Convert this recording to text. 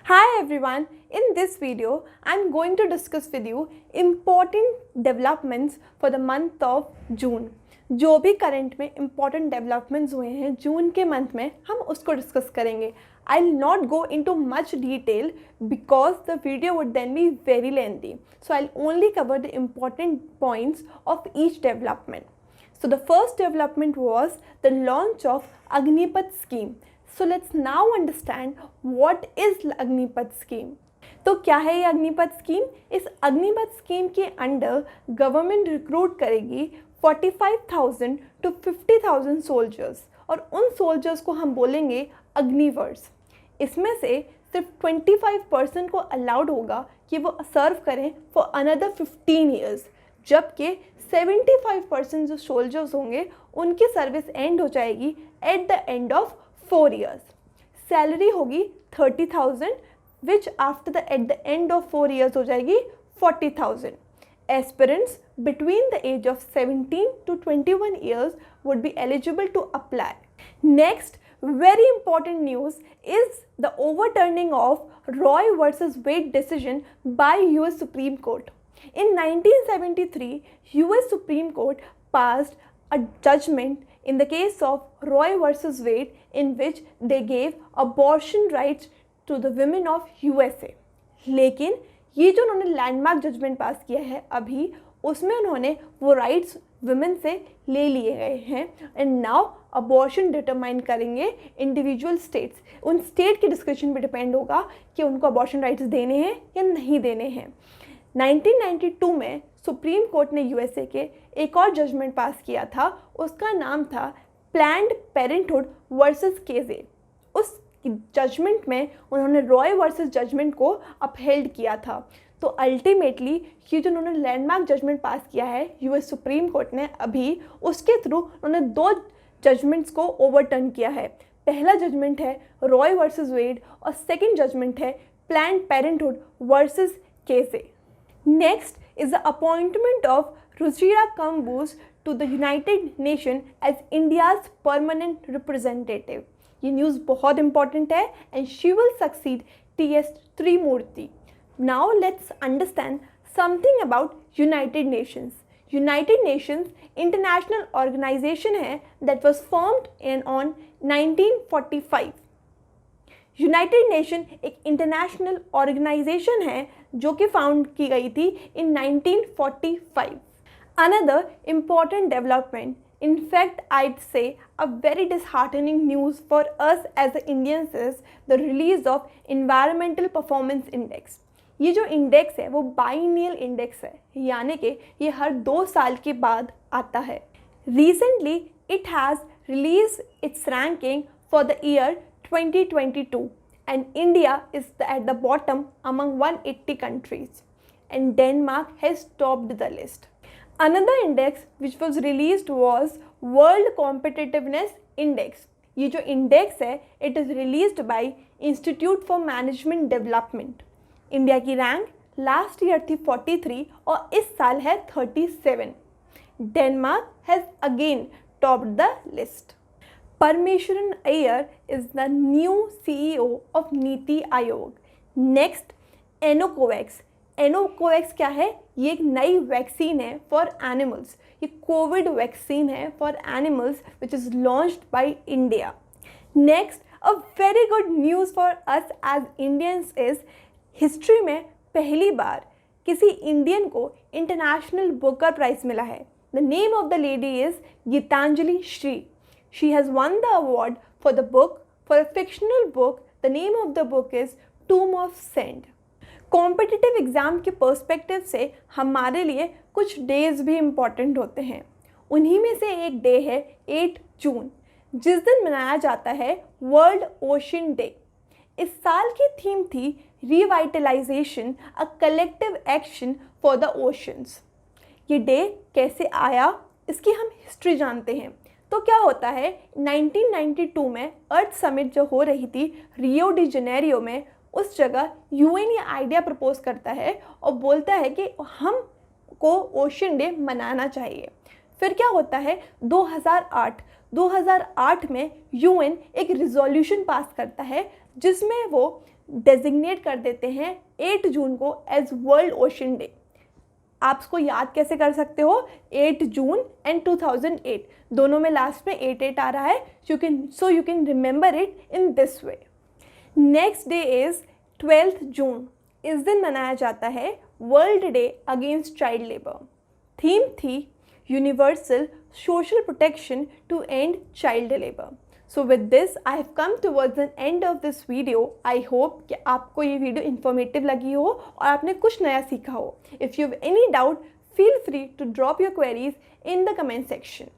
Hi everyone, in this video I am going to discuss with you important developments for the month of June. जो भी current में important developments हुए हैं जून के month में हम उसको डिस्कस करेंगे. I'll not go into much detail because the video would then be very lengthy. So I'll only cover the important points of each development. So the first development was the launch of Agnipath scheme. So let's now understand what is Agnipath scheme. तो क्या है ये Agnipath scheme? इस Agnipath scheme के under government recruit करेगी 45,000 to 50,000 soldiers और उन soldiers को हम बोलेंगे अग्निवर्स. इसमें से सिर्फ 25% को अलाउड होगा कि वो सर्व करें फॉर अनदर 15 ईयर्स, जबकि 75% जो सोल्जर्स होंगे उनकी सर्विस एंड हो जाएगी at the end of 4 years. Salary होगी 30,000 which after the at the end of 4 years हो जाएगी 40,000. Aspirants between the age of 17 to 21 years would be eligible to apply. Next, very important news is the overturning of Roy versus Wade decision by US Supreme Court. In 1973, US Supreme Court passed a judgment in the case of Roy versus Wade in which they gave abortion rights to the women of USA. लेकिन ये जो उन्होंने landmark judgement पास किया है अभी, उसमें उन्होंने वो राइट्स वुमेन से ले लिए गए हैं एंड नाउ अबॉर्शन डिटरमाइन करेंगे इंडिविजुअल स्टेट्स. उन स्टेट के डिस्क्रिप्शन पे डिपेंड होगा कि उनको अबॉर्शन राइट्स देने हैं या नहीं देने हैं. 1992 में सुप्रीम कोर्ट ने यूएसए के एक और जजमेंट पास किया था, उसका नाम था प्लान्ड पेरेंटहुड वर्सेस केजे. उस जजमेंट में उन्होंने रॉय वर्सेस जजमेंट को अपहेल्ड किया था. तो अल्टीमेटली ये जो उन्होंने लैंडमार्क जजमेंट पास किया है यूएस सुप्रीम कोर्ट ने अभी, उसके थ्रू उन्होंने 2 जजमेंट्स को ओवरटर्न किया है. पहला जजमेंट है रॉय वर्सेस वेड और सेकेंड जजमेंट है Planned Parenthood versus Casey. Next is the appointment of Ruchira Kamboj to the United Nations as India's permanent representative. ये न्यूज़ बहुत important है and she will succeed T.S. Trimurti. Now let's understand something about United Nations. United Nations international organization है that was formed on 1945. United nation एक international organisation है जो कि found की गई थी इन 1945. Another important development, in fact I'd say a very disheartening news for us as Indians is the release of Environmental Performance Index. ये जो index है वो बाइनियल इंडेक्स है, यानी कि ये हर 2 साल के बाद आता है. Recently it has released its ranking for the year 2022 and India is at the bottom among 180 countries and Denmark has topped the list. Another index which was released was World Competitiveness Index. ये जो index है it is released by Institute for Management Development. India की rank last year थी 43 और इस साल है 37. Denmark has again topped the list. Parameswaran Iyer is the new CEO of NITI Aayog. Next एनोकोवैक्स. एनोकोवैक्स क्या है? ये एक नई वैक्सीन है फॉर एनिमल्स. ये कोविड वैक्सीन है for animals which is launched by India. Next a very good news for us as Indians is history में पहली बार किसी इंडियन को इंटरनेशनल बुकर प्राइज़ मिला है. The name of the lady is Geetanjali Shree. She has won the award for the book, for a fictional book. The name of the book is Tomb of Sand. Competitive exam के perspective से हमारे लिए कुछ days भी important होते हैं. उन्हीं में से एक डे है 8 जून, जिस दिन मनाया जाता है वर्ल्ड ओशन डे. इस साल की थीम थी revitalisation, a collective action for the oceans. ये डे कैसे आया इसकी हम हिस्ट्री जानते हैं. तो क्या होता है 1992 में अर्थ समिट जो हो रही थी रियो डी जनेरियो में, उस जगह यूएन ये आइडिया प्रपोज करता है और बोलता है कि हम को ओशन डे मनाना चाहिए. फिर क्या होता है 2008 में यूएन एक रिजोल्यूशन पास करता है जिसमें वो डेजिग्नेट कर देते हैं 8 जून को एज वर्ल्ड ओशन डे। आप इसको याद कैसे कर सकते हो, 8 जून एंड 2008 दोनों में लास्ट में 8 आ रहा है, so you can remember it in this way. Next day is 12 June. इस दिन मनाया जाता है world day against child labour. Theme थी universal social protection to end child labour. So with this I have come towards an end of this video. I hope कि आपको ये video informative लगी हो और आपने कुछ नया सीखा हो। If you have any doubt, feel free to drop your queries in the comment section.